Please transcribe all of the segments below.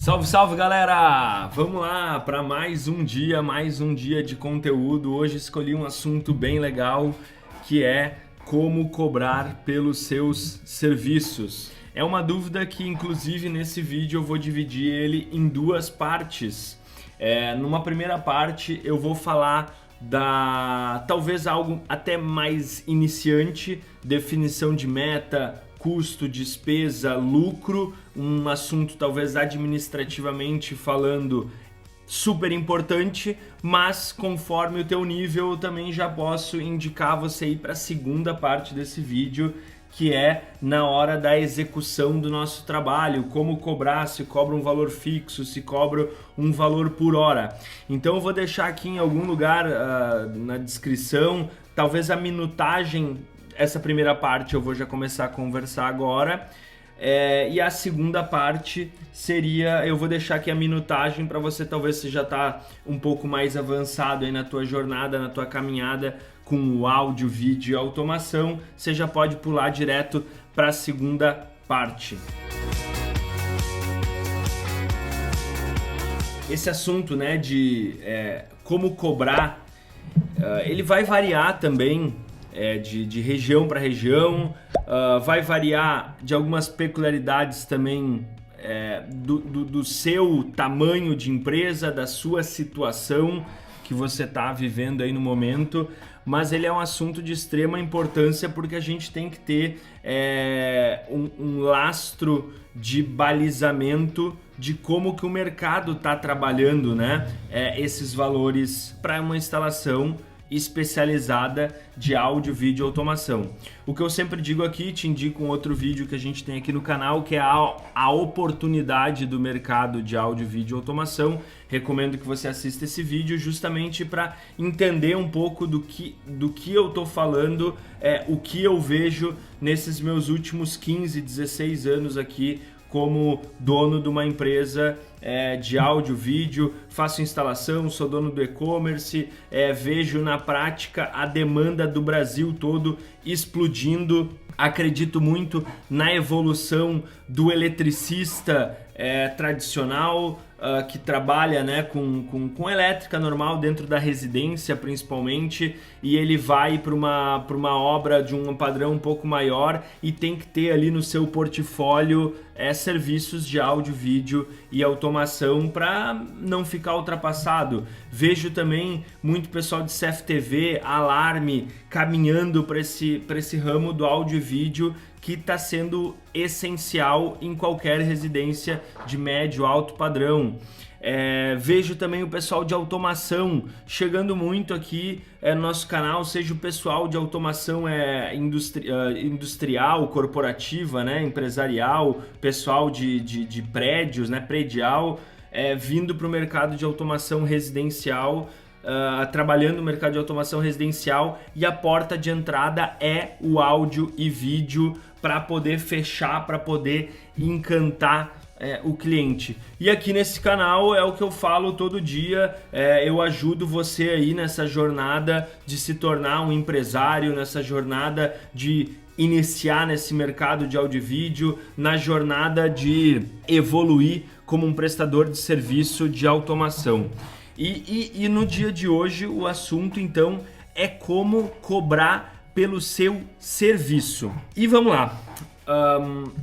Salve, salve, galera! Vamos lá para mais um dia de conteúdo. Hoje escolhi um assunto bem legal, que é como cobrar pelos seus serviços. É uma dúvida que, inclusive, nesse vídeo eu vou dividir ele em duas partes. Numa primeira parte eu vou falar talvez algo até mais iniciante, definição de meta, custo, despesa, lucro, um assunto talvez administrativamente falando super importante, mas conforme o teu nível eu também já posso indicar você ir para a segunda parte desse vídeo, que é na hora da execução do nosso trabalho, como cobrar, se cobra um valor fixo, se cobra um valor por hora. Então eu vou deixar aqui em algum lugar na descrição, talvez a minutagem. Essa primeira parte eu vou já começar a conversar agora, e a segunda parte seria, eu vou deixar aqui a minutagem para você, talvez você já está um pouco mais avançado aí na tua jornada, na tua caminhada com o áudio, vídeo e automação, você já pode pular direto para a segunda parte. Esse assunto, né, de como cobrar, ele vai variar também de região para região, vai variar de algumas peculiaridades também do seu tamanho de empresa, da sua situação que você está vivendo aí no momento, mas ele é um assunto de extrema importância porque a gente tem que ter um lastro de balizamento de como que o mercado está trabalhando, né? Esses valores para uma instalação especializada de áudio, vídeo e automação. O que eu sempre digo aqui, te indico um outro vídeo que a gente tem aqui no canal, que é a oportunidade do mercado de áudio, vídeo e automação. Recomendo que você assista esse vídeo justamente para entender um pouco do que eu tô falando, o que eu vejo nesses meus últimos 15, 16 anos aqui como dono de uma empresa de áudio, vídeo, faço instalação, sou dono do e-commerce, vejo na prática a demanda do Brasil todo explodindo. Acredito muito na evolução do eletricista tradicional, que trabalha, né, com elétrica normal dentro da residência principalmente, e ele vai para uma obra de um padrão um pouco maior e tem que ter ali no seu portfólio serviços de áudio, vídeo e automação para não ficar ultrapassado. Vejo também muito pessoal de CFTV, alarme, caminhando para esse ramo do áudio e vídeo, que está sendo essencial em qualquer residência de médio, alto padrão. Vejo também o pessoal de automação chegando muito aqui no nosso canal, seja o pessoal de automação industrial, corporativa, né, empresarial, pessoal de prédios, né, predial, vindo para o mercado de automação residencial, trabalhando no mercado de automação residencial, e a porta de entrada é o áudio e vídeo para poder fechar, para poder encantar o cliente. E aqui nesse canal é o que eu falo todo dia, eu ajudo você aí nessa jornada de se tornar um empresário, nessa jornada de iniciar nesse mercado de áudio e vídeo, na jornada de evoluir como um prestador de serviço de automação. E no dia de hoje o assunto então é como cobrar pelo seu serviço. E vamos lá.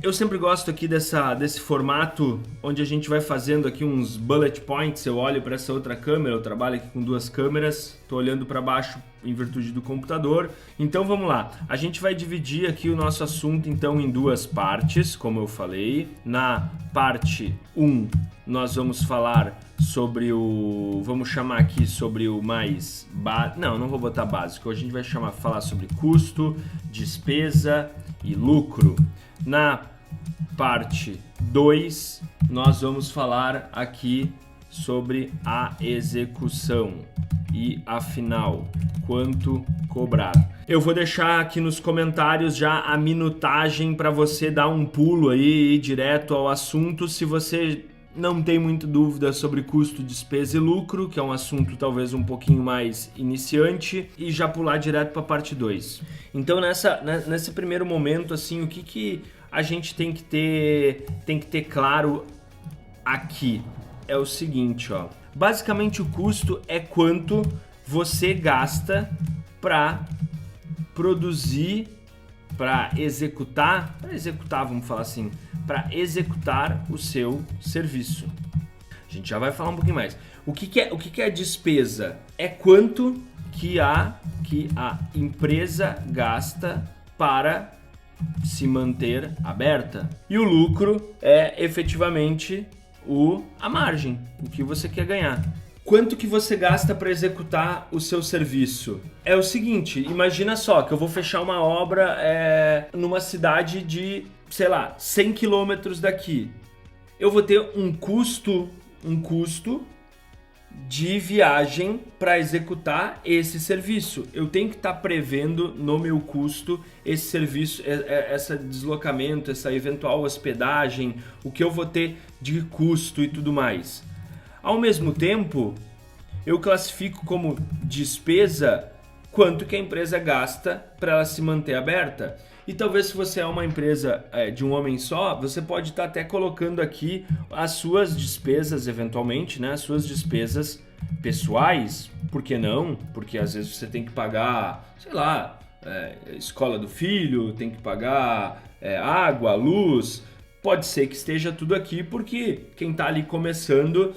Eu sempre gosto aqui desse formato onde a gente vai fazendo aqui uns bullet points. Eu olho para essa outra câmera, eu trabalho aqui com duas câmeras, estou olhando para baixo em virtude do computador. Então vamos lá, a gente vai dividir aqui o nosso assunto então em duas partes, como eu falei. Na parte 1 nós vamos falar sobre vamos chamar aqui sobre o mais não vou botar básico, hoje a gente vai falar sobre custo, despesa e lucro. Na parte 2 nós vamos falar aqui sobre a execução e afinal quanto cobrar. Eu vou deixar aqui nos comentários já a minutagem para você dar um pulo aí e ir direto ao assunto, se você não tem muita dúvida sobre custo, despesa e lucro, que é um assunto talvez um pouquinho mais iniciante, e já pular direto para a parte 2. Então nesse primeiro momento, assim, o que a gente tem que ter claro aqui é o seguinte, ó. Basicamente o custo é quanto você gasta para produzir, para executar, vamos falar assim, para executar o seu serviço. A gente já vai falar um pouquinho mais. O que é a despesa? É quanto que a empresa gasta para se manter aberta. E o lucro é efetivamente a margem, o que você quer ganhar. Quanto que você gasta para executar o seu serviço? É o seguinte, imagina só que eu vou fechar uma obra numa cidade de, sei lá, 100 quilômetros daqui. Eu vou ter um custo de viagem para executar esse serviço. Eu tenho que estar prevendo no meu custo esse serviço, esse deslocamento, essa eventual hospedagem, o que eu vou ter de custo e tudo mais. Ao mesmo tempo, eu classifico como despesa quanto que a empresa gasta para ela se manter aberta. E talvez se você é uma empresa de um homem só, você pode estar até colocando aqui as suas despesas, eventualmente, né? As suas despesas pessoais. Por que não? Porque às vezes você tem que pagar, sei lá, escola do filho, tem que pagar água, luz. Pode ser que esteja tudo aqui porque quem está ali começando...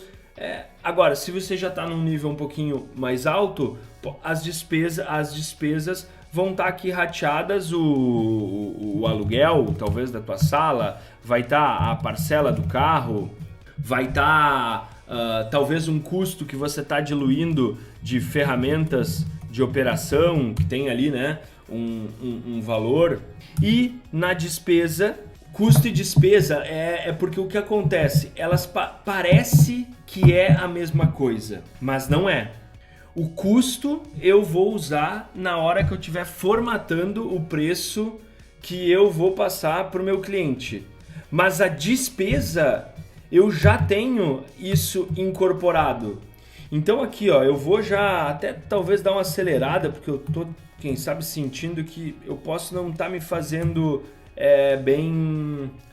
Agora, se você já está num nível um pouquinho mais alto, as despesas vão estar aqui rateadas, o aluguel, talvez, da tua sala, vai estar a parcela do carro, vai estar talvez um custo que você está diluindo de ferramentas de operação, que tem ali, né, um valor. E na despesa, custo e despesa é porque o que acontece? Elas parece que é a mesma coisa, mas não é. O custo eu vou usar na hora que eu estiver formatando o preço que eu vou passar para o meu cliente. Mas a despesa, eu já tenho isso incorporado. Então aqui, ó, eu vou já até talvez dar uma acelerada, porque eu tô, quem sabe, sentindo que eu posso não estar me fazendo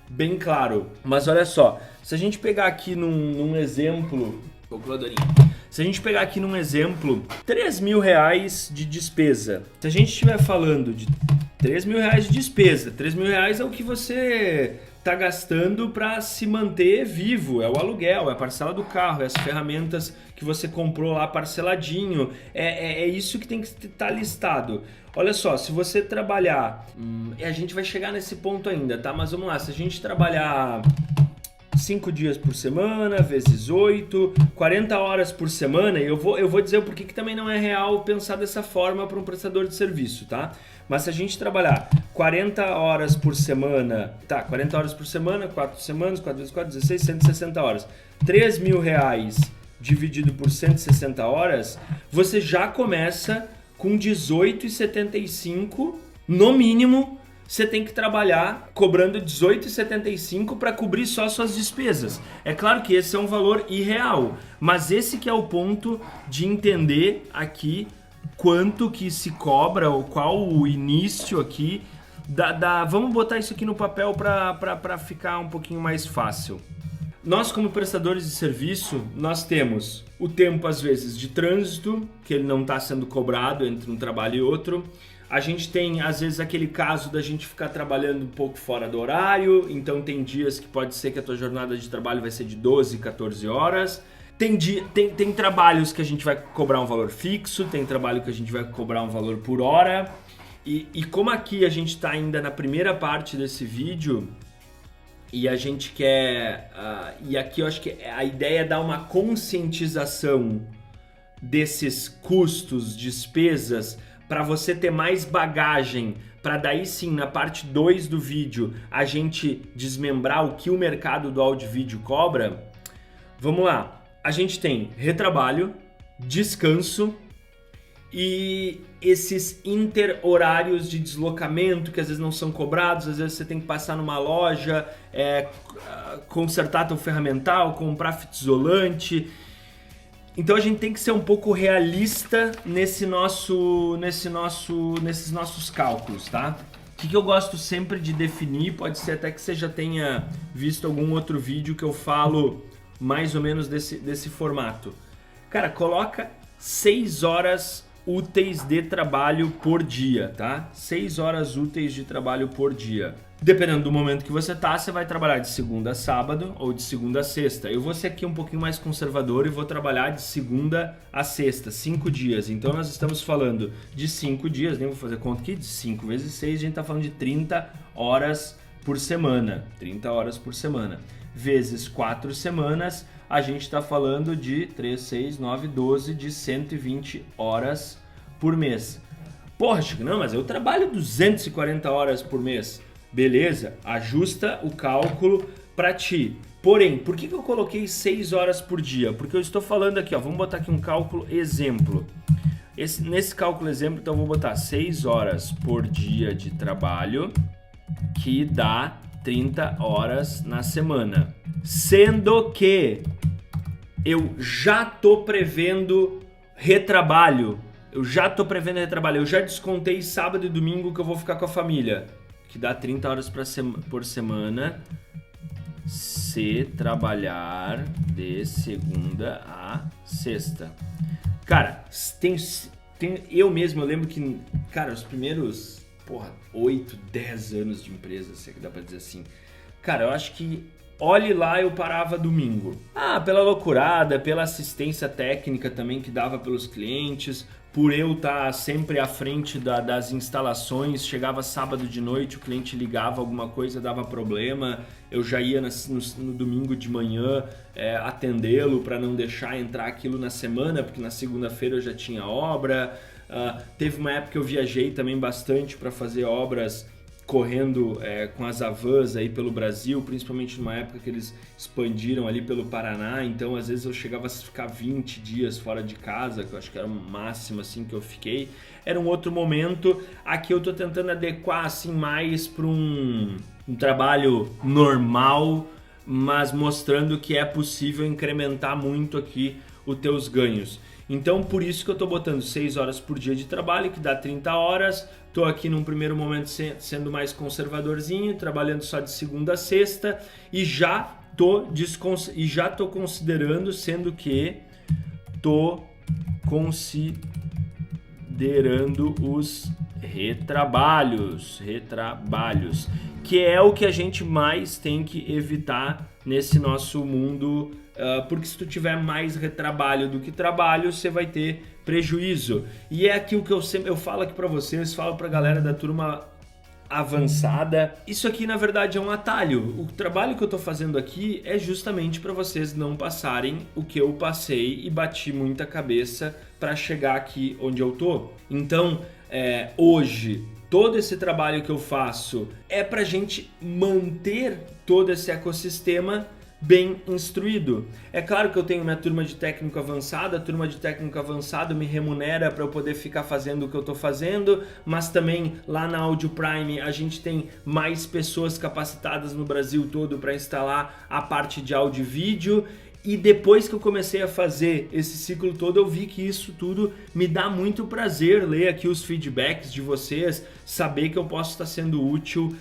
bem claro. Mas olha só, se a gente pegar aqui num exemplo... Se a gente pegar aqui num exemplo, R$3.000 de despesa. Se a gente estiver falando de R$3.000 de despesa, R$3.000 é o que você está gastando para se manter vivo, é o aluguel, é a parcela do carro, é as ferramentas que você comprou lá parceladinho, é isso que tem que estar listado. Olha só, se você trabalhar, a gente vai chegar nesse ponto ainda, tá? Mas vamos lá, se a gente trabalhar 5 dias por semana, vezes 8, 40 horas por semana, e eu vou dizer o porquê que também não é real pensar dessa forma para um prestador de serviço, tá? Mas se a gente trabalhar 40 horas por semana, 40 horas por semana, 4 semanas, 4 vezes 4, 16, 160 horas. R$3.000 dividido por 160 horas, você já começa com R$18,75, no mínimo. Você tem que trabalhar cobrando R$18,75 para cobrir só suas despesas. É claro que esse é um valor irreal, mas esse que é o ponto de entender aqui quanto que se cobra, ou qual o início aqui. Vamos botar isso aqui no papel para ficar um pouquinho mais fácil. Nós, como prestadores de serviço, nós temos o tempo, às vezes, de trânsito, que ele não está sendo cobrado entre um trabalho e outro. A gente tem, às vezes, aquele caso da gente ficar trabalhando um pouco fora do horário, então tem dias que pode ser que a tua jornada de trabalho vai ser de 12, 14 horas. Tem trabalhos que a gente vai cobrar um valor fixo, tem trabalho que a gente vai cobrar um valor por hora. E como aqui a gente está ainda na primeira parte desse vídeo, e a gente quer... e aqui eu acho que a ideia é dar uma conscientização desses custos, despesas, para você ter mais bagagem, para daí sim, na parte 2 do vídeo, a gente desmembrar o que o mercado do áudio e vídeo cobra. Vamos lá, a gente tem retrabalho, descanso e esses interhorários de deslocamento que às vezes não são cobrados, às vezes você tem que passar numa loja, consertar teu ferramental, comprar fita isolante. Então a gente tem que ser um pouco realista nesses nossos cálculos, tá? O que eu gosto sempre de definir, pode ser até que você já tenha visto algum outro vídeo que eu falo mais ou menos desse formato. Cara, coloca 6 horas úteis de trabalho por dia, tá? 6 horas úteis de trabalho por dia. Dependendo do momento que você tá, você vai trabalhar de segunda a sábado ou de segunda a sexta. Eu vou ser aqui um pouquinho mais conservador e vou trabalhar de segunda a sexta, 5 dias. Então nós estamos falando de 5 dias, nem vou fazer conta aqui, de 5 vezes 6, a gente tá falando de 30 horas por semana. 30 horas por semana. Vezes 4 semanas, a gente tá falando de 3, 6, 9, 12, de 120 horas por mês. Porra, Chico, não, mas eu trabalho 240 horas por mês. Beleza, ajusta o cálculo para ti. Porém, por que eu coloquei 6 horas por dia? Porque eu estou falando aqui, ó, vamos botar aqui um cálculo exemplo. Nesse cálculo exemplo, então eu vou botar 6 horas por dia de trabalho, que dá 30 horas na semana. Sendo que eu já tô prevendo retrabalho. Eu já descontei sábado e domingo que eu vou ficar com a família, que dá 30 horas por semana, se trabalhar de segunda a sexta. Cara, eu lembro que, cara, os primeiros, 8, 10 anos de empresa, se é que dá pra dizer assim, cara, eu acho que, olhe lá, eu parava domingo. Pela loucurada, pela assistência técnica também que dava pelos clientes, por eu estar sempre à frente das instalações, chegava sábado de noite, o cliente ligava alguma coisa, dava problema, eu já ia no domingo de manhã atendê-lo para não deixar entrar aquilo na semana, porque na segunda-feira eu já tinha obra. Teve uma época que eu viajei também bastante para fazer obras correndo com as Avans aí pelo Brasil, principalmente numa época que eles expandiram ali pelo Paraná, então às vezes eu chegava a ficar 20 dias fora de casa, que eu acho que era o máximo assim que eu fiquei. Era um outro momento. Aqui eu tô tentando adequar assim mais para um trabalho normal, mas mostrando que é possível incrementar muito aqui os teus ganhos. Então por isso que eu tô botando 6 horas por dia de trabalho, que dá 30 horas. Tô aqui num primeiro momento sendo mais conservadorzinho, trabalhando só de segunda a sexta, e já tô considerando, sendo que tô considerando os retrabalhos, que é o que a gente mais tem que evitar nesse nosso mundo, porque se tu tiver mais retrabalho do que trabalho, você vai ter prejuízo. E é aquilo que eu falo aqui para vocês, falo pra galera da turma avançada. Isso aqui na verdade é um atalho. O trabalho que eu tô fazendo aqui é justamente para vocês não passarem o que eu passei e bati muita cabeça para chegar aqui onde eu tô. Então, hoje todo esse trabalho que eu faço é pra gente manter todo esse ecossistema bem instruído. É claro que eu tenho minha turma de técnico avançado, a turma de técnico avançado me remunera para eu poder ficar fazendo o que eu estou fazendo, mas também lá na Audio Prime a gente tem mais pessoas capacitadas no Brasil todo para instalar a parte de áudio e vídeo. E depois que eu comecei a fazer esse ciclo todo, eu vi que isso tudo me dá muito prazer, ler aqui os feedbacks de vocês, saber que eu posso estar sendo útil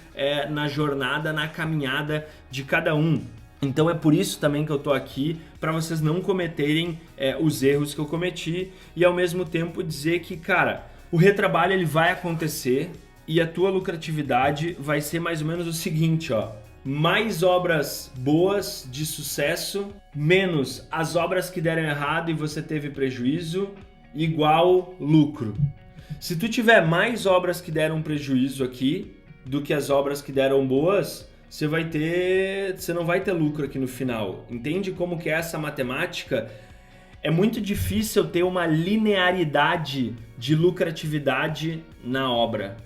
na jornada, na caminhada de cada um. Então é por isso também que eu tô aqui, para vocês não cometerem os erros que eu cometi, e ao mesmo tempo dizer que, cara, o retrabalho ele vai acontecer e a tua lucratividade vai ser mais ou menos o seguinte, ó. Mais obras boas de sucesso, menos as obras que deram errado e você teve prejuízo, igual lucro. Se tu tiver mais obras que deram prejuízo aqui do que as obras que deram boas, você não vai ter lucro aqui no final. Entende como que é essa matemática? É muito difícil ter uma linearidade de lucratividade na obra.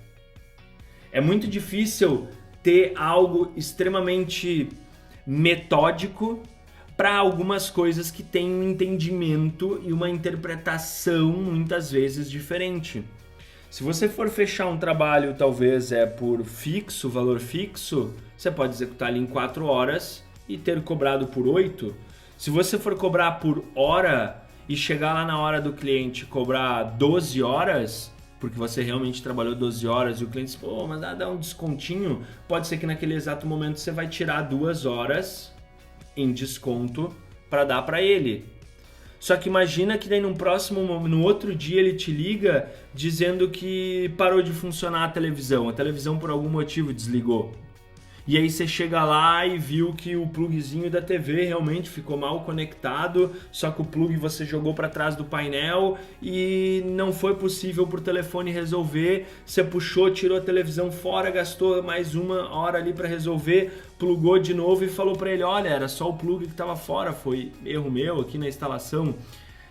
É muito difícil ter algo extremamente metódico para algumas coisas que têm um entendimento e uma interpretação muitas vezes diferente. Se você for fechar um trabalho, talvez por fixo, valor fixo, você pode executar ali em 4 horas e ter cobrado por 8. Se você for cobrar por hora e chegar lá na hora do cliente e cobrar 12 horas, porque você realmente trabalhou 12 horas e o cliente diz, pô, mas dá um descontinho, pode ser que naquele exato momento você vai tirar 2 horas em desconto para dar para ele. Só que imagina que daí no outro dia ele te liga dizendo que parou de funcionar a televisão por algum motivo desligou. E aí você chega lá e viu que o plugzinho da TV realmente ficou mal conectado, só que o plug você jogou para trás do painel e não foi possível por telefone resolver. Você puxou, tirou a televisão fora, gastou mais uma hora ali para resolver, plugou de novo e falou para ele, olha, era só o plug que estava fora, foi erro meu aqui na instalação.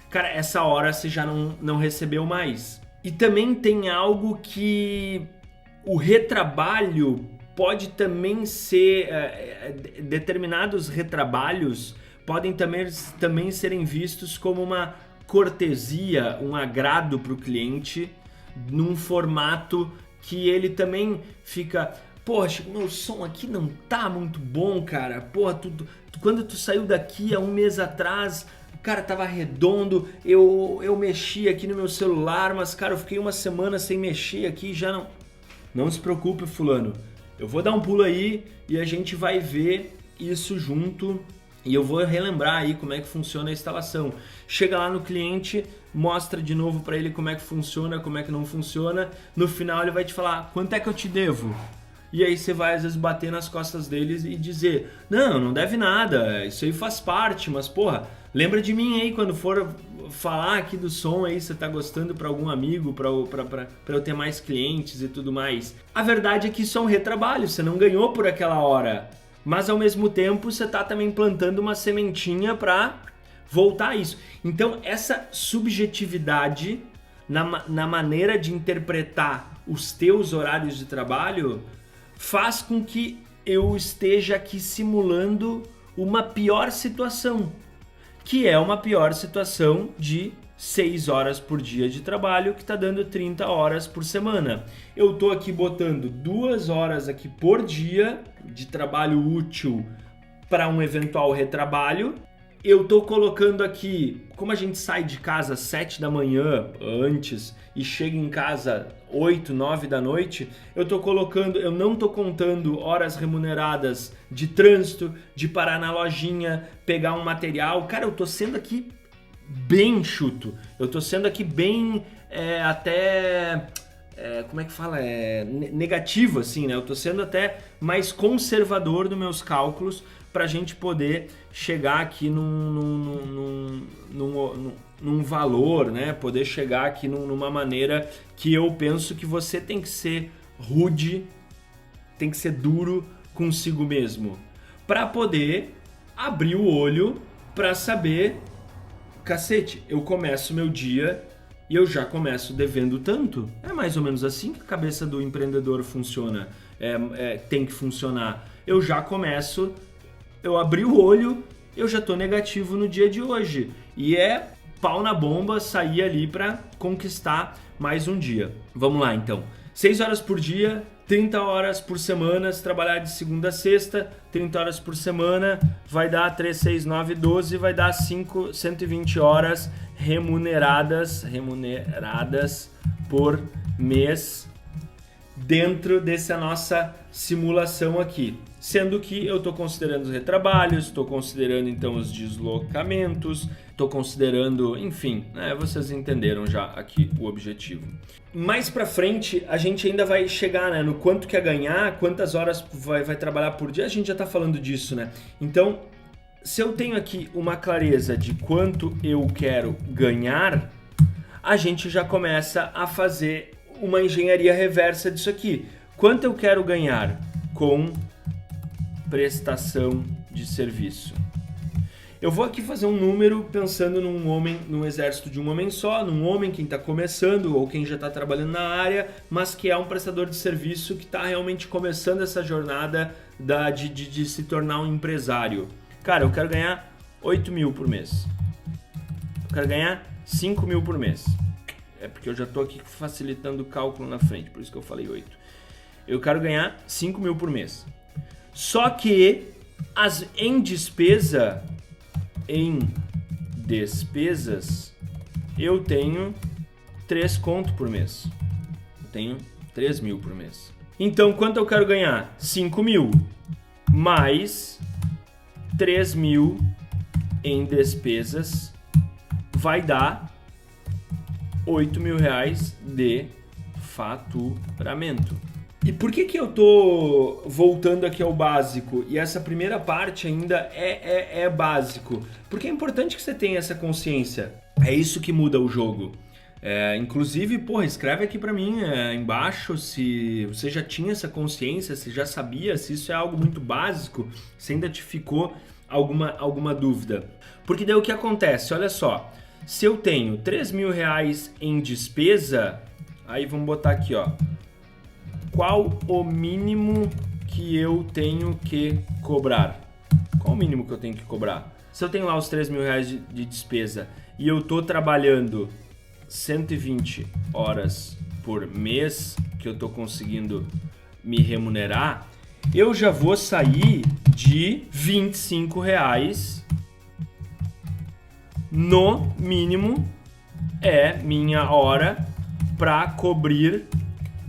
Cara, essa hora você já não recebeu mais. E também tem algo que o retrabalho pode também ser, determinados retrabalhos podem também serem vistos como uma cortesia, um agrado para o cliente, num formato que ele também fica, poxa, meu som aqui não tá muito bom, cara, porra, quando tu saiu daqui há um mês atrás, cara, tava redondo, eu mexi aqui no meu celular, mas cara, eu fiquei uma semana sem mexer aqui, já não... Não se preocupe, fulano. Eu vou dar um pulo aí e a gente vai ver isso junto e eu vou relembrar aí como é que funciona a instalação. Chega lá no cliente, mostra de novo para ele como é que funciona, como é que não funciona. No final ele vai te falar, quanto é que eu te devo? E aí você vai às vezes bater nas costas deles e dizer, não deve nada, isso aí faz parte, mas porra, lembra de mim aí quando for falar aqui do som aí, você tá gostando para algum amigo, para eu ter mais clientes e tudo mais. A verdade é que isso é um retrabalho, você não ganhou por aquela hora, mas ao mesmo tempo você tá também plantando uma sementinha para voltar a isso. Então essa subjetividade na maneira de interpretar os teus horários de trabalho faz com que eu esteja aqui simulando uma pior situação, que é uma pior situação de 6 horas por dia de trabalho, que está dando 30 horas por semana. Eu estou aqui botando 2 horas aqui por dia de trabalho útil para um eventual retrabalho. Eu estou colocando aqui, como a gente sai de casa às 7 da manhã antes e chega em casa 8, 9 da noite, eu não estou contando horas remuneradas de trânsito, de parar na lojinha, pegar um material. Cara, eu estou sendo aqui bem enxuto, eu estou sendo aqui bem como é que fala? Negativo, assim, né? Eu estou sendo até mais conservador nos meus cálculos para a gente poder chegar aqui num valor, né? Poder chegar aqui numa maneira que eu penso que você tem que ser rude, tem que ser duro consigo mesmo, para poder abrir o olho para saber, cacete, eu começo meu dia e eu já começo devendo tanto. É mais ou menos assim que a cabeça do empreendedor funciona, tem que funcionar. Eu já começo, eu abri o olho, eu já tô negativo no dia de hoje. E é pau na bomba sair ali para conquistar mais um dia. Vamos lá então. 6 horas por dia, 30 horas por semana, se trabalhar de segunda a sexta, 30 horas por semana, vai dar 3, 6, 9, 12, vai dar 120 horas remuneradas por mês dentro dessa nossa simulação aqui. Sendo que eu estou considerando os retrabalhos, estou considerando então os deslocamentos, estou considerando, enfim, né, vocês entenderam já aqui o objetivo. Mais para frente a gente ainda vai chegar, né, no quanto quer ganhar, quantas horas vai trabalhar por dia, a gente já está falando disso, né? Então, se eu tenho aqui uma clareza de quanto eu quero ganhar, a gente já começa a fazer uma engenharia reversa disso aqui. Quanto eu quero ganhar com prestação de serviço? Eu vou aqui fazer um número pensando num exército de um homem só, num homem quem está começando ou quem já está trabalhando na área, mas que é um prestador de serviço que está realmente começando essa jornada de se tornar um empresário. Cara, eu quero ganhar 8 mil por mês. Eu quero ganhar 5 mil por mês. É porque eu já estou aqui facilitando o cálculo na frente, por isso que eu falei 8. Eu quero ganhar 5 mil por mês. Só que em despesas, eu tenho 3 conto por mês. Eu tenho 3 mil por mês. Então, quanto eu quero ganhar? 5 mil mais 3 mil em despesas vai dar R$8.000 de faturamento. E por que eu tô voltando aqui ao básico? E essa primeira parte ainda é básico. Porque é importante que você tenha essa consciência. É isso que muda o jogo. Inclusive, escreve aqui pra mim embaixo se você já tinha essa consciência, se já sabia, se isso é algo muito básico, se ainda te ficou alguma dúvida. Porque daí o que acontece? Olha só, se eu tenho R$3.000 em despesa, aí vamos botar aqui, ó. Qual o mínimo que eu tenho que cobrar? Qual o mínimo que eu tenho que cobrar? Se eu tenho lá os R$3.000 de despesa e eu tô trabalhando 120 horas por mês que eu tô conseguindo me remunerar, eu já vou sair de R$25 no mínimo minha hora para cobrir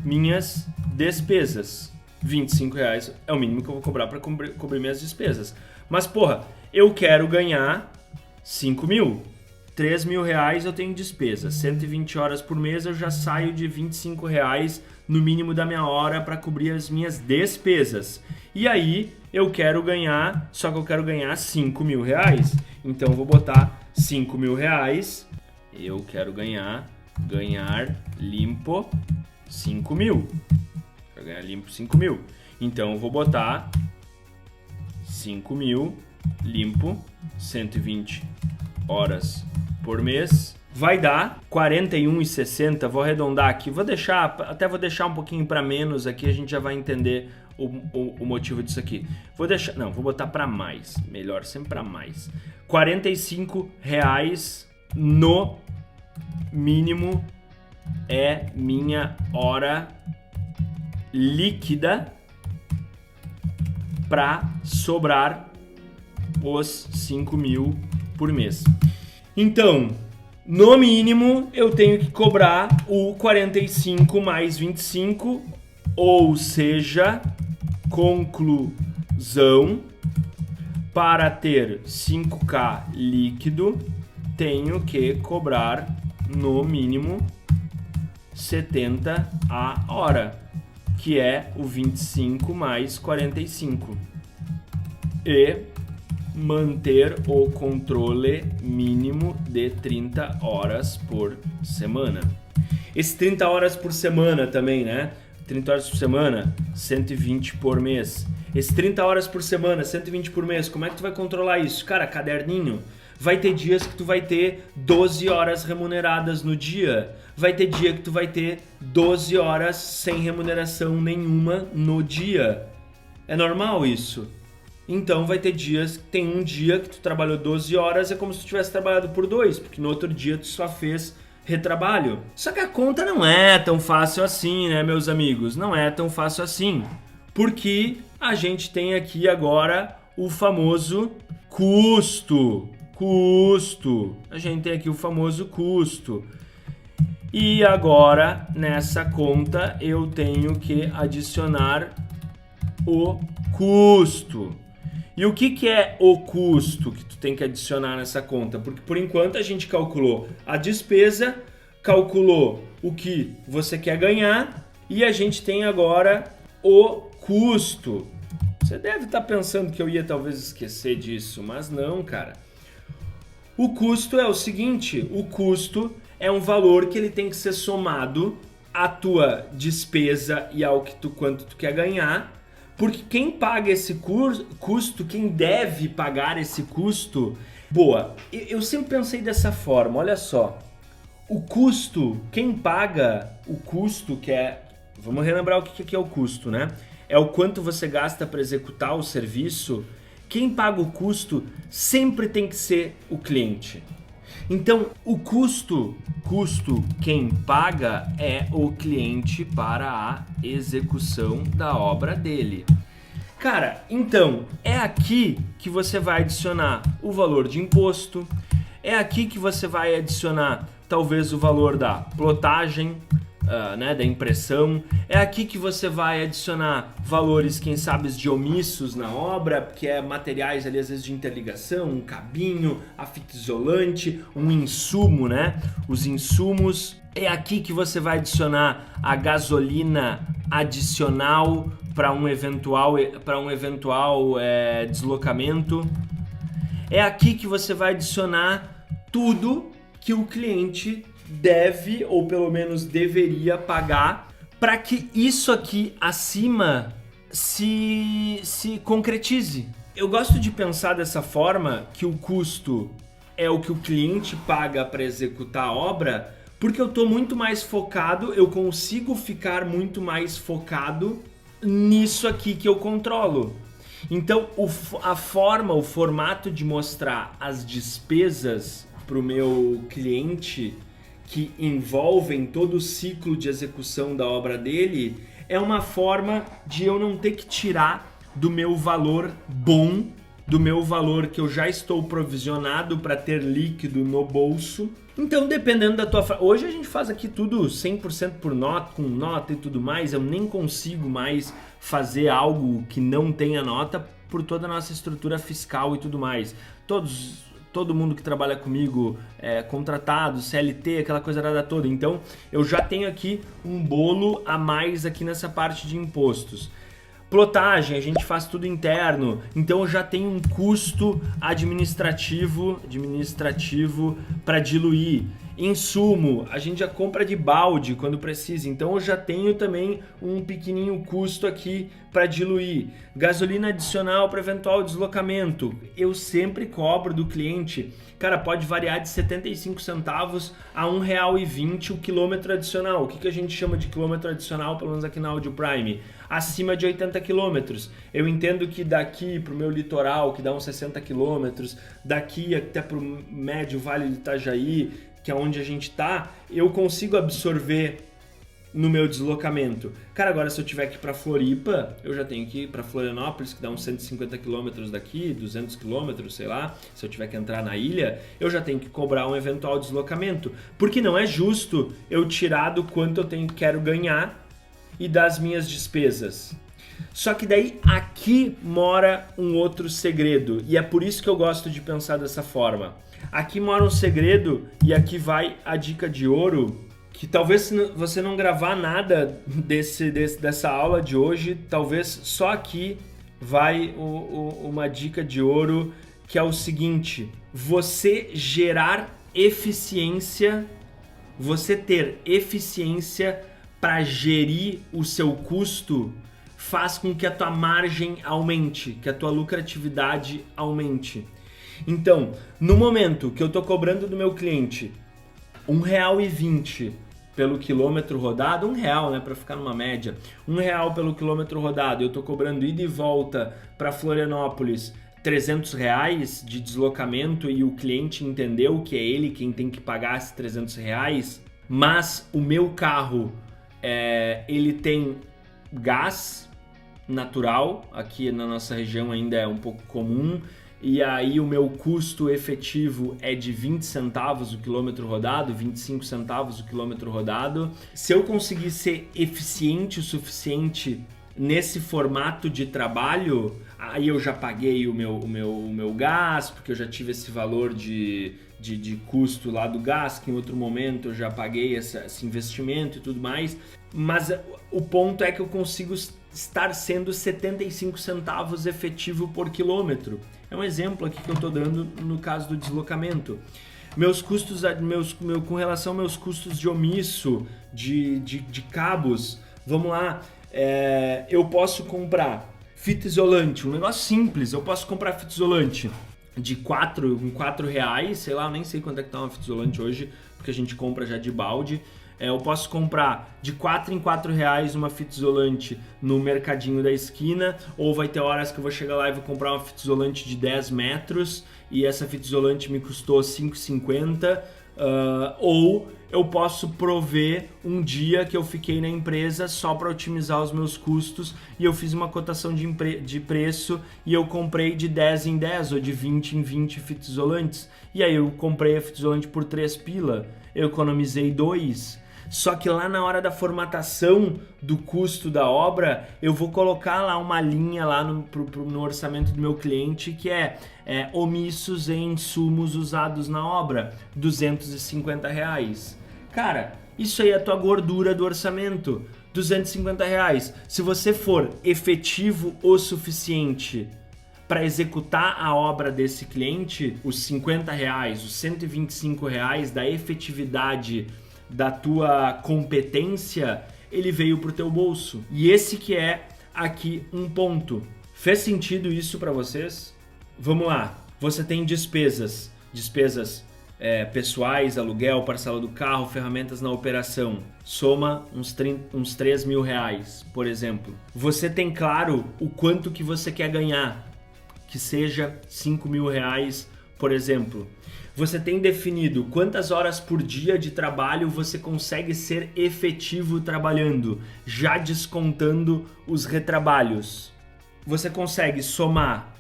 minhas despesas. R$25 é o mínimo que eu vou cobrar para cobrir minhas despesas. Mas eu quero ganhar 5.000. R$3.000 eu tenho despesa. 120 horas por mês eu já saio de R$25 no mínimo da minha hora para cobrir as minhas despesas. E aí eu quero ganhar, só que eu quero ganhar R$5.000. Então eu vou botar R$5.000. Eu quero ganhar limpo 5.000. Quero ganhar limpo 5.000. Então eu vou botar 5.000 limpo, 120 horas por mês, vai dar 41,60. Vou arredondar aqui, vou deixar um pouquinho para menos aqui, a gente já vai entender o motivo disso aqui. Vou botar para mais, melhor, sempre para mais. R$45 no mínimo é minha hora líquida para sobrar os 5.000 por mês. Então, no mínimo, eu tenho que cobrar o 45 mais 25, ou seja, conclusão, para ter 5K líquido, tenho que cobrar no mínimo 70 a hora, que é o 25 mais 45. E manter o controle mínimo de 30 horas por semana. Esse 30 horas por semana também, né? 30 horas por semana, 120 por mês. Esse 30 horas por semana, 120 por mês, como é que tu vai controlar isso? Cara, caderninho. Vai ter dias que tu vai ter 12 horas remuneradas no dia. Vai ter dia que tu vai ter 12 horas sem remuneração nenhuma no dia. É normal isso? Então vai ter dias, tem um dia que tu trabalhou 12 horas, é como se tu tivesse trabalhado por 2, porque no outro dia tu só fez retrabalho. Só que a conta não é tão fácil assim, né, meus amigos? Não é tão fácil assim. Porque a gente tem aqui agora o famoso custo. A gente tem aqui o famoso custo. E agora, nessa conta, eu tenho que adicionar o custo. E o que é o custo que tu tem que adicionar nessa conta? Porque por enquanto a gente calculou a despesa, calculou o que você quer ganhar e a gente tem agora o custo. Você deve estar pensando que eu ia talvez esquecer disso, mas não, cara. O custo é o seguinte, o custo é um valor que ele tem que ser somado à tua despesa e ao quanto tu quer ganhar. Porque quem paga esse custo, quem deve pagar esse custo... eu sempre pensei dessa forma, olha só. O custo, quem paga o custo, que é... Vamos relembrar o que é o custo, né? É o quanto você gasta para executar o serviço. Quem paga o custo sempre tem que ser o cliente. Então, o custo quem paga é o cliente para a execução da obra dele. Cara, então, é aqui que você vai adicionar o valor de imposto, é aqui que você vai adicionar talvez o valor da plotagem, né, da impressão. É aqui que você vai adicionar valores, quem sabe, de omissos na obra, que é materiais ali às vezes de interligação, um cabinho, a fita isolante, um insumo, né? Os insumos. É aqui que você vai adicionar a gasolina adicional para um eventual deslocamento. É aqui que você vai adicionar tudo que o cliente deve, ou pelo menos deveria pagar, para que isso aqui acima se concretize. Eu gosto de pensar dessa forma, que o custo é o que o cliente paga para executar a obra, porque eu estou muito mais focado, eu consigo ficar muito mais focado nisso aqui que eu controlo. Então, o formato de mostrar as despesas para o meu cliente, que envolvem todo o ciclo de execução da obra dele, é uma forma de eu não ter que tirar do meu valor bom, do meu valor que eu já estou provisionado para ter líquido no bolso. Então, dependendo da tua... Hoje a gente faz aqui tudo 100% por nota, com nota e tudo mais. Eu nem consigo mais fazer algo que não tenha nota por toda a nossa estrutura fiscal e tudo mais. Todo mundo que trabalha comigo é contratado, CLT, aquela coisa arada toda. Então, eu já tenho aqui um bolo a mais aqui nessa parte de impostos. Plotagem, a gente faz tudo interno, então eu já tenho um custo administrativo para diluir. Insumo, a gente já compra de balde quando precisa, então eu já tenho também um pequenininho custo aqui para diluir. Gasolina adicional para eventual deslocamento, eu sempre cobro do cliente. Cara, pode variar de 75 centavos a R$1,20 o quilômetro adicional. O que a gente chama de quilômetro adicional, pelo menos aqui na Audio Prime? Acima de 80 quilômetros. Eu entendo que daqui para o meu litoral, que dá uns 60 quilômetros, daqui até para o médio Vale do Itajaí, que é onde a gente está, eu consigo absorver no meu deslocamento. Cara, agora se eu tiver que ir para Floripa, eu já tenho que ir para Florianópolis, que dá uns 150 quilômetros daqui, 200 quilômetros, sei lá. Se eu tiver que entrar na ilha, eu já tenho que cobrar um eventual deslocamento. Porque não é justo eu tirar do quanto eu quero ganhar e das minhas despesas. Só que daí aqui mora um outro segredo, e é por isso que eu gosto de pensar dessa forma. Aqui mora um segredo, e aqui vai a dica de ouro, que talvez você não gravar nada dessa aula de hoje, talvez só aqui vai uma dica de ouro, que é o seguinte: você gerar eficiência, você ter eficiência para gerir o seu custo, faz com que a tua margem aumente, que a tua lucratividade aumente. Então, no momento que eu estou cobrando do meu cliente R$1,20 pelo quilômetro rodado, R$1, né, para ficar numa média, R$1 pelo quilômetro rodado, eu estou cobrando ida e volta para Florianópolis R$300 de deslocamento, e o cliente entendeu que é ele quem tem que pagar esses R$300, mas o meu carro ele tem gás natural, aqui na nossa região ainda é um pouco comum, e aí o meu custo efetivo é de 20 centavos o quilômetro rodado, 25 centavos o quilômetro rodado. Se eu conseguir ser eficiente o suficiente nesse formato de trabalho, aí eu já paguei o meu gás, porque eu já tive esse valor de custo lá do gás, que em outro momento eu já paguei esse investimento e tudo mais. Mas o ponto é que eu consigo estar sendo 75 centavos efetivo por quilômetro. É um exemplo aqui que eu estou dando no caso do deslocamento. Meus custos, com relação aos meus custos de omisso, de cabos, vamos lá, eu posso comprar fita isolante, um negócio simples, eu posso comprar fita isolante de R$4, sei lá, eu nem sei quanto é que tá uma fita isolante hoje, porque a gente compra já de balde. Eu posso comprar de R$4 em R$4 uma fita isolante no mercadinho da esquina, ou vai ter horas que eu vou chegar lá e vou comprar uma fita isolante de 10 metros e essa fita isolante me custou R$5,50, ou eu posso prover um dia que eu fiquei na empresa só para otimizar os meus custos e eu fiz uma cotação de preço e eu comprei de 10 em 10 ou de 20 em 20 fitas isolantes, e aí eu comprei a fita isolante por 3 pila, eu economizei 2. Só que lá na hora da formatação do custo da obra, eu vou colocar lá uma linha lá no orçamento do meu cliente que é omissos em insumos usados na obra, R$250. Cara, isso aí é a tua gordura do orçamento, R$250. Se você for efetivo o suficiente para executar a obra desse cliente, os R$50, os R$125 da efetividade da tua competência, ele veio pro teu bolso. E esse que é aqui um ponto. Fez sentido isso para vocês? Vamos lá. Você tem despesas pessoais, aluguel, parcela do carro, ferramentas na operação. Soma uns R$3.000, por exemplo. Você tem claro o quanto que você quer ganhar, que seja R$5.000, por exemplo. Você tem definido quantas horas por dia de trabalho você consegue ser efetivo trabalhando, já descontando os retrabalhos. Você consegue somar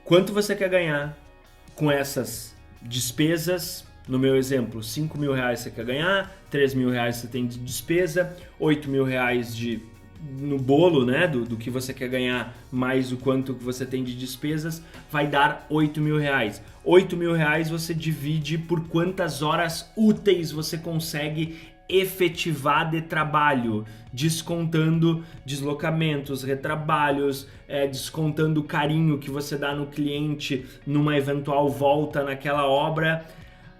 quanto você quer ganhar com essas despesas. No meu exemplo, R$5.000 você quer ganhar, R$3.000 você tem de despesa, R$8.000 no bolo, né, do que você quer ganhar mais o quanto que você tem de despesas, vai dar R$8.000. R$8.000 você divide por quantas horas úteis você consegue efetivar de trabalho, descontando deslocamentos, retrabalhos, descontando o carinho que você dá no cliente numa eventual volta naquela obra,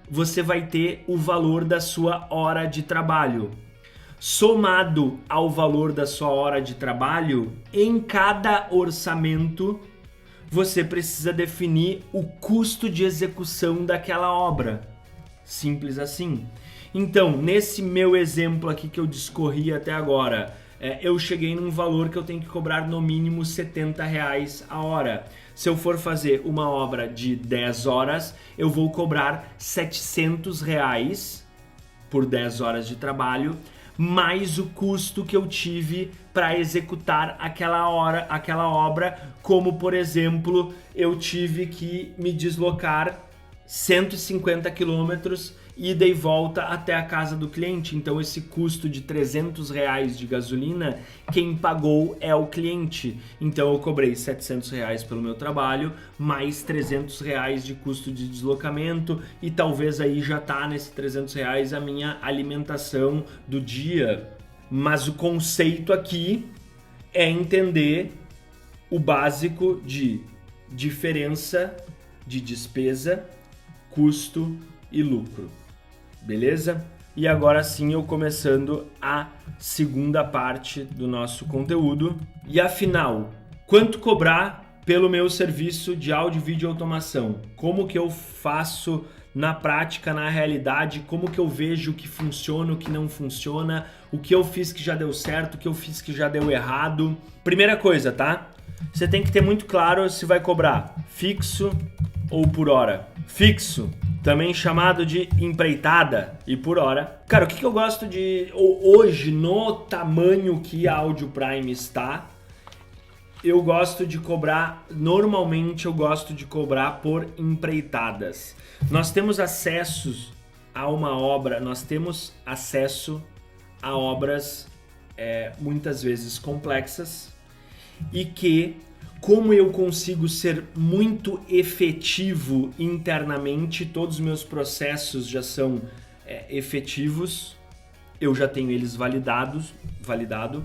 você vai ter o valor da sua hora de trabalho. Somado ao valor da sua hora de trabalho, em cada orçamento, você precisa definir o custo de execução daquela obra. Simples assim. Então, nesse meu exemplo aqui que eu discorri até agora, eu cheguei num valor que eu tenho que cobrar no mínimo R$70 a hora. Se eu for fazer uma obra de 10 horas, eu vou cobrar R$700 por 10 horas de trabalho, mais o custo que eu tive para executar aquela obra, como por exemplo, eu tive que me deslocar 150 quilômetros, ida e volta até a casa do cliente. Então esse custo de R$300 de gasolina, quem pagou é o cliente. Então eu cobrei R$700 pelo meu trabalho, mais R$300 de custo de deslocamento, e talvez aí já tá nesse R$300 a minha alimentação do dia. Mas o conceito aqui é entender o básico de diferença de despesa, custo e lucro. Beleza? E agora sim eu começando a segunda parte do nosso conteúdo. E afinal, quanto cobrar pelo meu serviço de áudio e vídeo automação? Como que eu faço na prática, na realidade? Como que eu vejo o que funciona, o que não funciona? O que eu fiz que já deu certo, o que eu fiz que já deu errado? Primeira coisa, tá? Você tem que ter muito claro se vai cobrar fixo ou por hora. Fixo, também chamado de empreitada, e por hora. Cara, o que eu gosto de... Hoje, no tamanho que a Audio Prime está, eu gosto de cobrar... Normalmente eu gosto de cobrar por empreitadas. Nós temos acesso a uma obra, nós temos acesso a obras muitas vezes complexas, e que... Como eu consigo ser muito efetivo internamente, todos os meus processos já são efetivos, eu já tenho eles validado,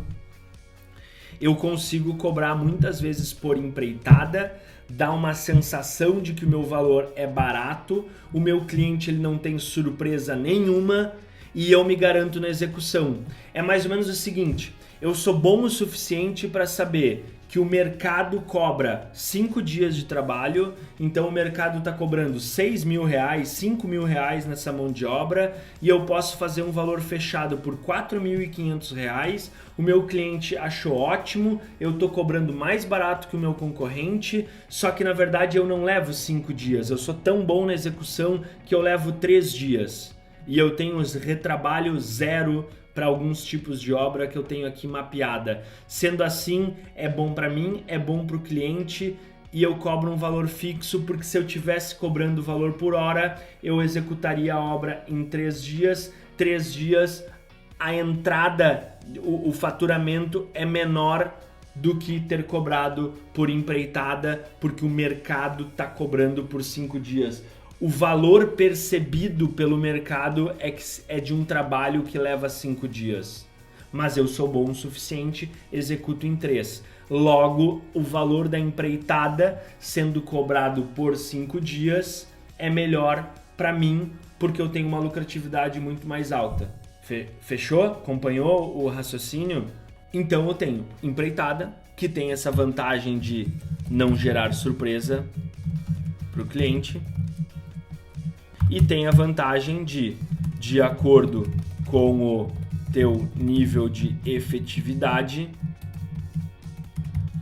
eu consigo cobrar muitas vezes por empreitada, dá uma sensação de que o meu valor é barato, o meu cliente ele não tem surpresa nenhuma e eu me garanto na execução. É mais ou menos o seguinte, eu sou bom o suficiente para saber que o mercado cobra 5 dias de trabalho, então o mercado está cobrando R$6.000, R$5.000 nessa mão de obra, e eu posso fazer um valor fechado por R$4.500, o meu cliente achou ótimo, eu estou cobrando mais barato que o meu concorrente, só que na verdade eu não levo 5 dias, eu sou tão bom na execução que eu levo 3 dias, e eu tenho os retrabalho zero para alguns tipos de obra que eu tenho aqui mapeada. Sendo assim, é bom para mim, é bom para o cliente, e eu cobro um valor fixo, porque se eu tivesse cobrando valor por hora, eu executaria a obra em 3 dias. 3 dias a entrada, o faturamento é menor do que ter cobrado por empreitada, porque o mercado está cobrando por 5 dias. O valor percebido pelo mercado é de um trabalho que leva 5 dias. Mas eu sou bom o suficiente, executo em 3. Logo, o valor da empreitada sendo cobrado por 5 dias é melhor para mim, porque eu tenho uma lucratividade muito mais alta. Fechou? Acompanhou o raciocínio? Então eu tenho empreitada, que tem essa vantagem de não gerar surpresa para o cliente, e tem a vantagem de acordo com o teu nível de efetividade,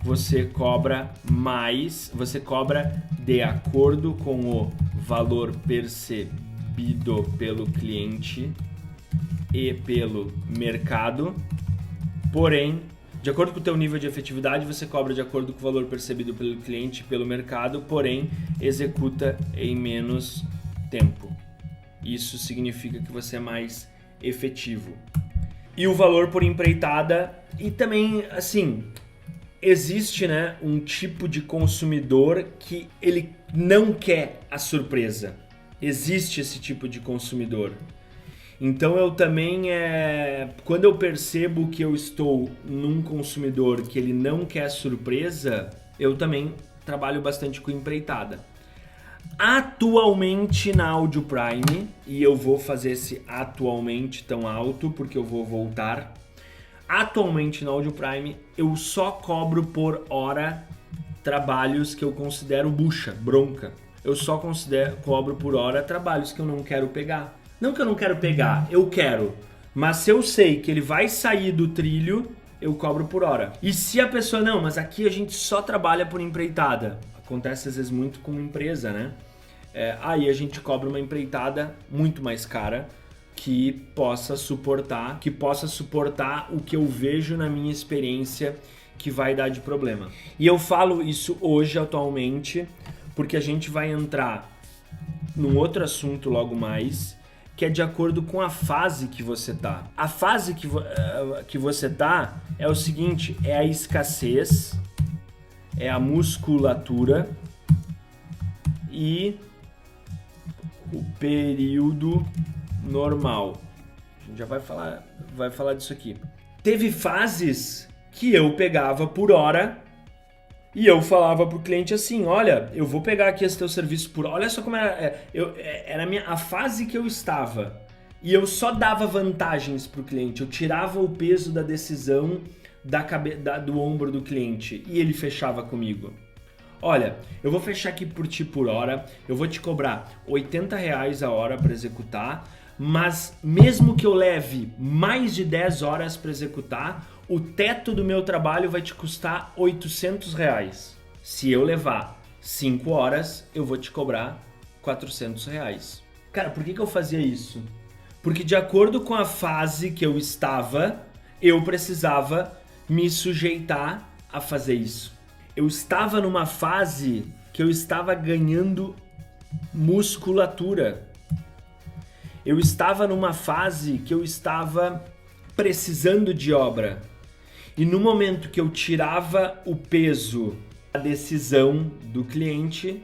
você cobra mais, você cobra de acordo com o valor percebido pelo cliente e pelo mercado, porém, de acordo com o teu nível de efetividade, você cobra de acordo com o valor percebido pelo cliente e pelo mercado, porém, executa em menos tempo. Isso significa que você é mais efetivo. E o valor por empreitada, e também, assim, existe, né, um tipo de consumidor que ele não quer a surpresa. Existe esse tipo de consumidor. Então eu também, quando eu percebo que eu estou num consumidor que ele não quer surpresa, eu também trabalho bastante com empreitada. Atualmente na Audio Prime, e eu vou fazer esse atualmente tão alto porque eu vou voltar. Atualmente na Audio Prime eu só cobro por hora trabalhos que eu considero bucha, bronca. Eu só cobro por hora trabalhos que eu não quero pegar. Não que eu não quero pegar, eu quero. Mas se eu sei que ele vai sair do trilho, eu cobro por hora. E se a pessoa, não, mas aqui a gente só trabalha por empreitada. Acontece às vezes muito com empresa, né? Aí a gente cobra uma empreitada muito mais cara que possa suportar o que eu vejo na minha experiência que vai dar de problema. E eu falo isso hoje, atualmente, porque a gente vai entrar num outro assunto logo mais, que é de acordo com a fase que você tá. A fase que você tá é o seguinte, é a escassez, é a musculatura e o período normal. A gente já vai falar disso aqui. Teve fases que eu pegava por hora e eu falava pro cliente assim, olha, eu vou pegar aqui esse teu serviço por hora. Olha só como era, era a fase que eu estava. E eu só dava vantagens pro cliente, eu tirava o peso da decisão do ombro do cliente e ele fechava comigo. Olha, eu vou fechar aqui por ti por hora, eu vou te cobrar R$80 a hora para executar, mas mesmo que eu leve mais de 10 horas para executar, o teto do meu trabalho vai te custar R$800. Se eu levar 5 horas, eu vou te cobrar R$400. Cara, por que eu fazia isso? Porque de acordo com a fase que eu estava, eu precisava me sujeitar a fazer isso. Eu estava numa fase que eu estava ganhando musculatura. Eu estava numa fase que eu estava precisando de obra. E no momento que eu tirava o peso da decisão do cliente,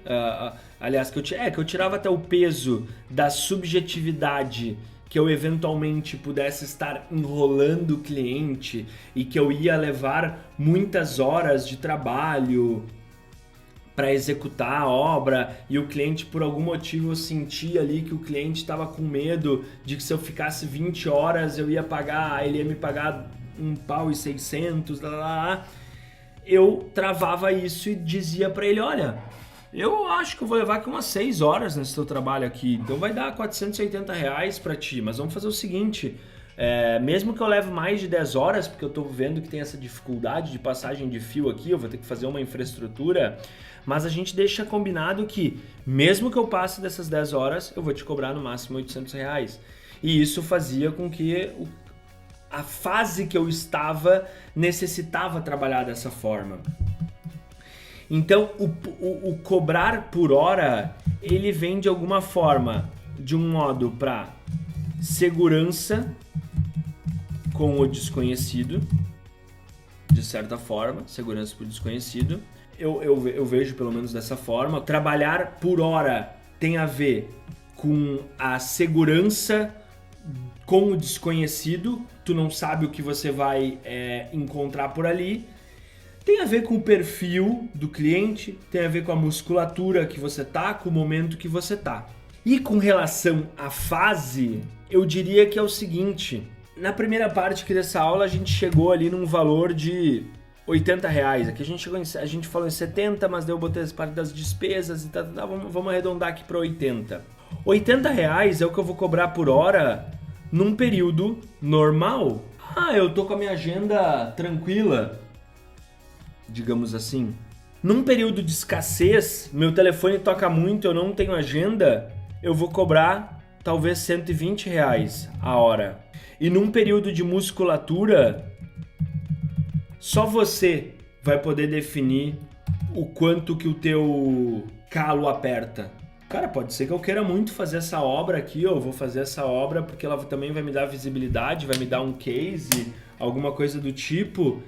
aliás, que eu tirava até o peso da subjetividade, que eu eventualmente pudesse estar enrolando o cliente e que eu ia levar muitas horas de trabalho para executar a obra e o cliente, por algum motivo, eu sentia ali que o cliente estava com medo de que se eu ficasse 20 horas ele ia me pagar R$1.600, eu travava isso e dizia para ele, olha, eu acho que eu vou levar aqui umas 6 horas nesse teu trabalho aqui, então vai dar R$480 para ti, mas vamos fazer o seguinte, mesmo que eu leve mais de 10 horas, porque eu tô vendo que tem essa dificuldade de passagem de fio aqui, eu vou ter que fazer uma infraestrutura, mas a gente deixa combinado que mesmo que eu passe dessas 10 horas, eu vou te cobrar no máximo R$800. E isso fazia com que a fase que eu estava necessitava trabalhar dessa forma. Então, o cobrar por hora, ele vem de alguma forma, de um modo para segurança, com o desconhecido, de certa forma, segurança para o desconhecido. Eu vejo pelo menos dessa forma. Trabalhar por hora tem a ver com a segurança com o desconhecido. Tu não sabe o que você vai encontrar por ali. Tem a ver com o perfil do cliente, tem a ver com a musculatura que você tá, com o momento que você tá. E com relação à fase, eu diria que é o seguinte: na primeira parte aqui dessa aula a gente chegou ali num valor de R$80. Aqui a gente falou em 70, mas daí eu botei as partes das despesas e vamos arredondar aqui para 80. R$80 é o que eu vou cobrar por hora num período normal. Eu tô com a minha agenda tranquila, digamos assim. Num período de escassez, meu telefone toca muito, eu não tenho agenda, eu vou cobrar talvez R$120 a hora. E num período de musculatura, só você vai poder definir o quanto que o teu calo aperta. Cara, pode ser que eu queira muito fazer essa obra aqui, eu vou fazer essa obra porque ela também vai me dar visibilidade, vai me dar um case, alguma coisa do tipo.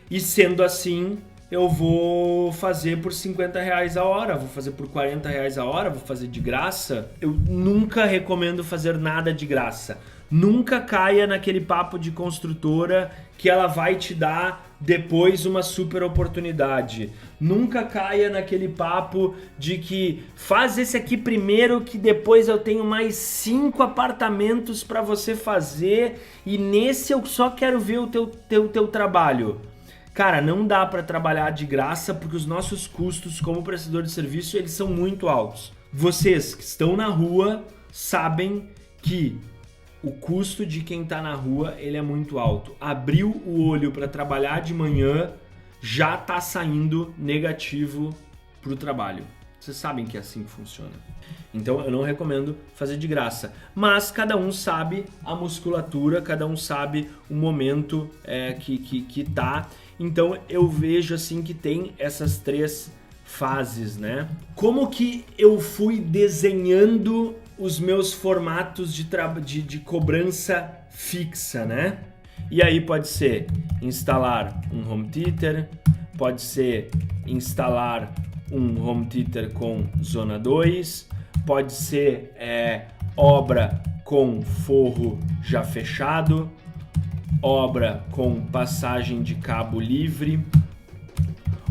E sendo assim, eu vou fazer por R$50 a hora, vou fazer por R$40 a hora, vou fazer de graça. Eu nunca recomendo fazer nada de graça. Nunca caia naquele papo de construtora que ela vai te dar depois uma super oportunidade. Nunca caia naquele papo de que faz esse aqui primeiro que depois eu tenho mais 5 apartamentos para você fazer e nesse eu só quero ver o teu trabalho. Cara, não dá para trabalhar de graça porque os nossos custos como prestador de serviço eles são muito altos. Vocês que estão na rua sabem que o custo de quem está na rua ele é muito alto. Abriu o olho para trabalhar de manhã, já está saindo negativo para o trabalho. Vocês sabem que é assim que funciona. Então eu não recomendo fazer de graça. Mas cada um sabe a musculatura, cada um sabe o momento que tá. Então eu vejo assim que tem essas 3 fases, né? Como que eu fui desenhando os meus formatos de cobrança fixa, né? E aí pode ser instalar um home theater, pode ser instalar um home theater com zona 2, pode ser obra com forro já fechado, obra com passagem de cabo livre,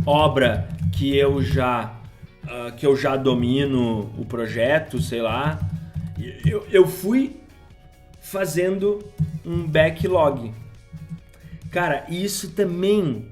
obra que eu já domino o projeto, sei lá. Eu fui fazendo um backlog. Cara, isso também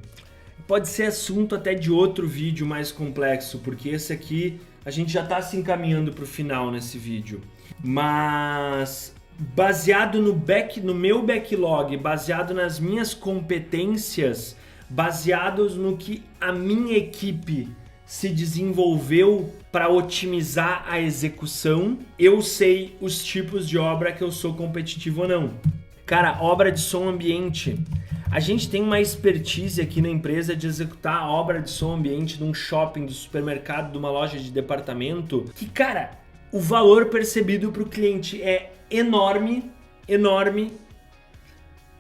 pode ser assunto até de outro vídeo mais complexo, porque esse aqui a gente já está se encaminhando para o final nesse vídeo. Mas baseado no meu backlog, baseado nas minhas competências, baseados no que a minha equipe se desenvolveu para otimizar a execução, eu sei os tipos de obra que eu sou competitivo ou não. Cara, obra de som ambiente. A gente tem uma expertise aqui na empresa de executar a obra de som ambiente de um shopping, de supermercado, de uma loja de departamento, que, cara, o valor percebido para o cliente é enorme, enorme,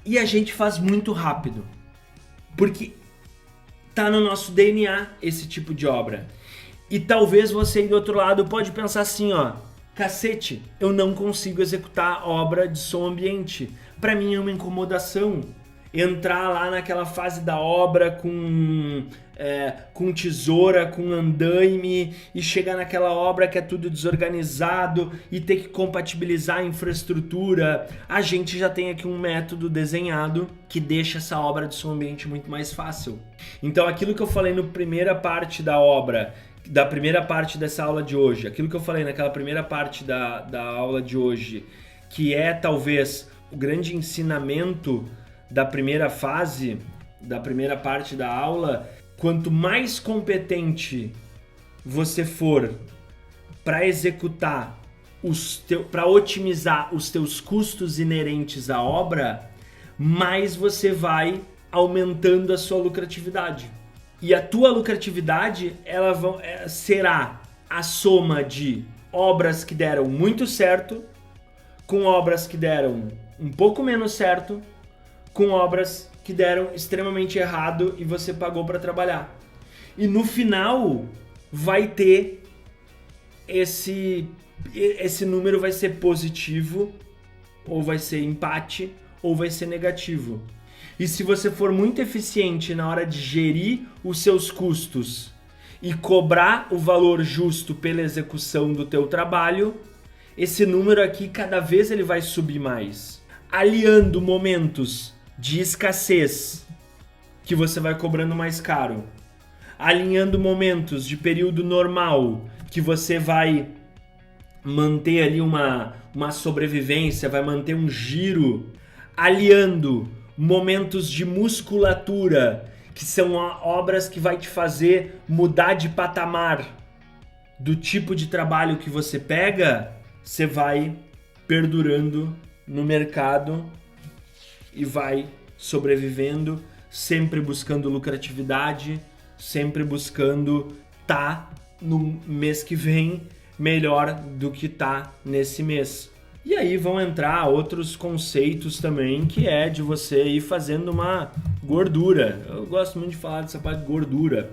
e a gente faz muito rápido, porque tá no nosso DNA esse tipo de obra. E talvez você aí do outro lado pode pensar assim, ó, cacete, eu não consigo executar obra de som ambiente. Para mim é uma incomodação entrar lá naquela fase da obra com tesoura, com andaime e chegar naquela obra que é tudo desorganizado e ter que compatibilizar a infraestrutura. A gente já tem aqui um método desenhado que deixa essa obra de som ambiente muito mais fácil. Então aquilo que eu falei na primeira parte da obra, da primeira parte dessa aula de hoje, aquilo que eu falei naquela primeira parte da aula de hoje, que é talvez o grande ensinamento da primeira fase, da primeira parte da aula, quanto mais competente você for para executar, para otimizar os teus custos inerentes à obra, mais você vai aumentando a sua lucratividade. E a tua lucratividade será a soma de obras que deram muito certo, com obras que deram um pouco menos certo, com obras que deram extremamente errado e você pagou para trabalhar. E no final vai ter esse número vai ser positivo, ou vai ser empate, ou vai ser negativo. E se você for muito eficiente na hora de gerir os seus custos e cobrar o valor justo pela execução do teu trabalho, esse número aqui cada vez ele vai subir mais. Aliando momentos de escassez, que você vai cobrando mais caro, alinhando momentos de período normal, que você vai manter ali uma sobrevivência, vai manter um giro, aliando momentos de musculatura, que são obras que vai te fazer mudar de patamar do tipo de trabalho que você pega, você vai perdurando no mercado e vai sobrevivendo, sempre buscando lucratividade, sempre buscando tá no mês que vem melhor do que tá nesse mês. E aí vão entrar outros conceitos também, que é de você ir fazendo uma gordura. Eu gosto muito de falar dessa parte de gordura.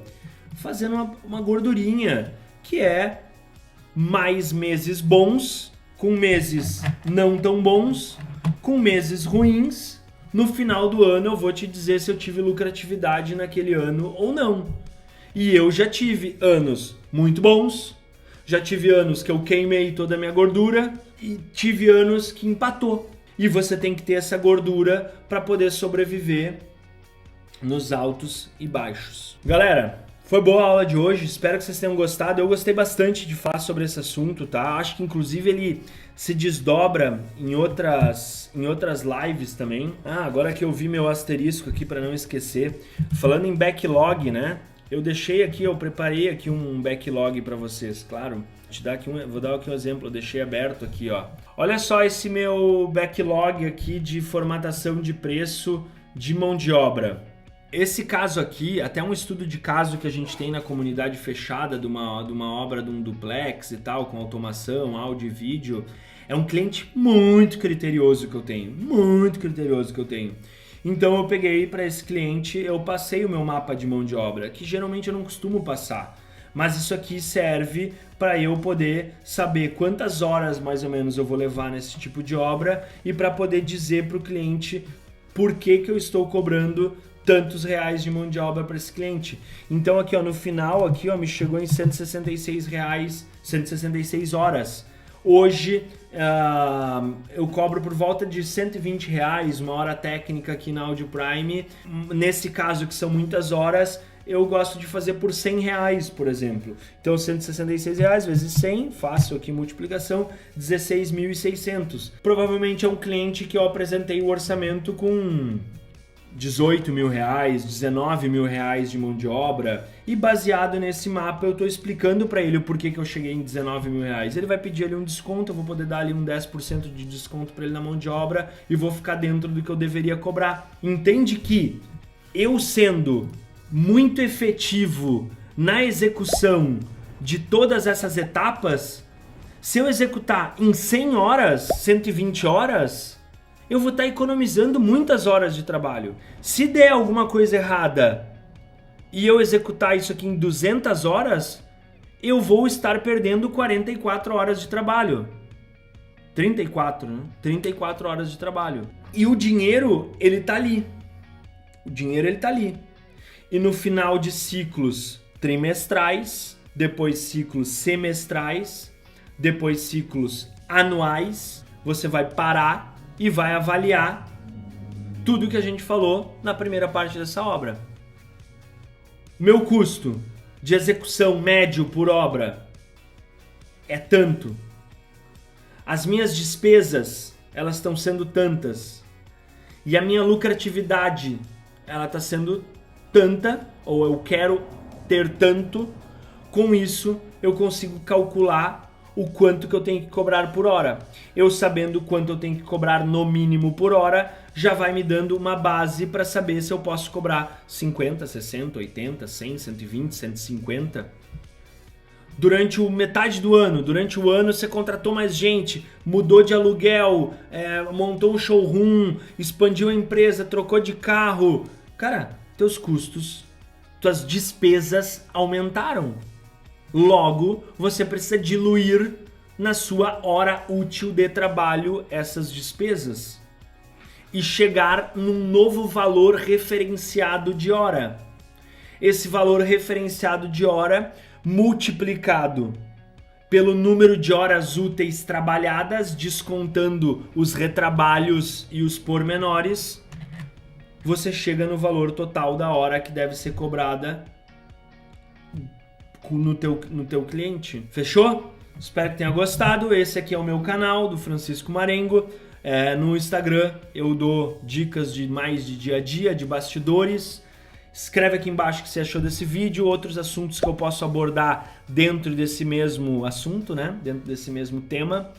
Fazendo uma gordurinha, que é mais meses bons, com meses não tão bons, com meses ruins. No final do ano eu vou te dizer se eu tive lucratividade naquele ano ou não. E eu já tive anos muito bons, já tive anos que eu queimei toda a minha gordura e tive anos que empatou. E você tem que ter essa gordura para poder sobreviver nos altos e baixos. Galera, foi boa a aula de hoje, espero que vocês tenham gostado. Eu gostei bastante de falar sobre esse assunto, tá? Acho que inclusive ele se desdobra em outras lives também. Agora que eu vi meu asterisco aqui para não esquecer. Falando em backlog, né? Eu deixei aqui, eu preparei aqui um backlog para vocês, claro. Vou dar aqui um exemplo, eu deixei aberto aqui, ó. Olha só esse meu backlog aqui de formatação de preço de mão de obra. Esse caso aqui, até um estudo de caso que a gente tem na comunidade fechada de uma obra de um duplex e tal, com automação, áudio e vídeo, é um cliente muito criterioso que eu tenho, Então eu peguei para esse cliente, eu passei o meu mapa de mão de obra, que geralmente eu não costumo passar, mas isso aqui serve para eu poder saber quantas horas mais ou menos eu vou levar nesse tipo de obra e para poder dizer para o cliente por que eu estou cobrando tantos reais de mão de obra para esse cliente. Então aqui, ó, no final aqui, ó, me chegou em R$166, 166 horas. Hoje eu cobro por volta de R$120 uma hora técnica aqui na Audio Prime. Nesse caso, que são muitas horas, eu gosto de fazer por R$100, por exemplo. Então R$166 vezes 100, faço aqui multiplicação, 16.600. Provavelmente é um cliente que eu apresentei o orçamento com R$18 mil, R$19 mil de mão de obra, e baseado nesse mapa eu estou explicando para ele o porquê que eu cheguei em R$19 mil. Ele vai pedir ali um desconto, eu vou poder dar ali um 10% de desconto para ele na mão de obra e vou ficar dentro do que eu deveria cobrar. Entende que eu sendo muito efetivo na execução de todas essas etapas, se eu executar em 100 horas, 120 horas, eu vou estar economizando muitas horas de trabalho. Se der alguma coisa errada e eu executar isso aqui em 200 horas, eu vou estar perdendo 44 horas de trabalho. 34, né? 34 horas de trabalho. E o dinheiro, ele tá ali. E no final de ciclos trimestrais, depois ciclos semestrais, depois ciclos anuais, você vai parar e vai avaliar tudo que a gente falou na primeira parte dessa obra. Meu custo de execução médio por obra é tanto. As minhas despesas, elas estão sendo tantas. E a minha lucratividade, ela está sendo tanta, ou eu quero ter tanto. Com isso, eu consigo calcular o quanto que eu tenho que cobrar por hora. Eu sabendo quanto eu tenho que cobrar no mínimo por hora, já vai me dando uma base para saber se eu posso cobrar 50, 60, 80, 100, 120, 150. durante metade do ano. Durante o ano você contratou mais gente, mudou de aluguel, montou um showroom, expandiu a empresa, trocou de carro. Cara, teus custos, tuas despesas aumentaram. Logo, você precisa diluir na sua hora útil de trabalho essas despesas e chegar num novo valor referenciado de hora. Esse valor referenciado de hora multiplicado pelo número de horas úteis trabalhadas, descontando os retrabalhos e os pormenores, você chega no valor total da hora que deve ser cobrada no teu cliente. Fechou? Espero que tenha gostado. Esse aqui é o meu canal do Francisco Marengo. No Instagram eu dou dicas de dia a dia, de bastidores. Escreve aqui embaixo o que você achou desse vídeo, outros assuntos que eu posso abordar dentro desse mesmo assunto, né? Dentro desse mesmo tema.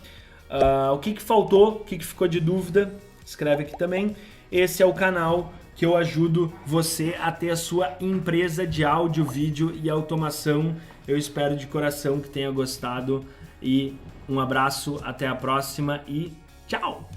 O que faltou, o que ficou de dúvida, escreve aqui também. Esse é o canal que eu ajudo você a ter a sua empresa de áudio, vídeo e automação. Eu espero de coração que tenha gostado e um abraço, até a próxima e tchau!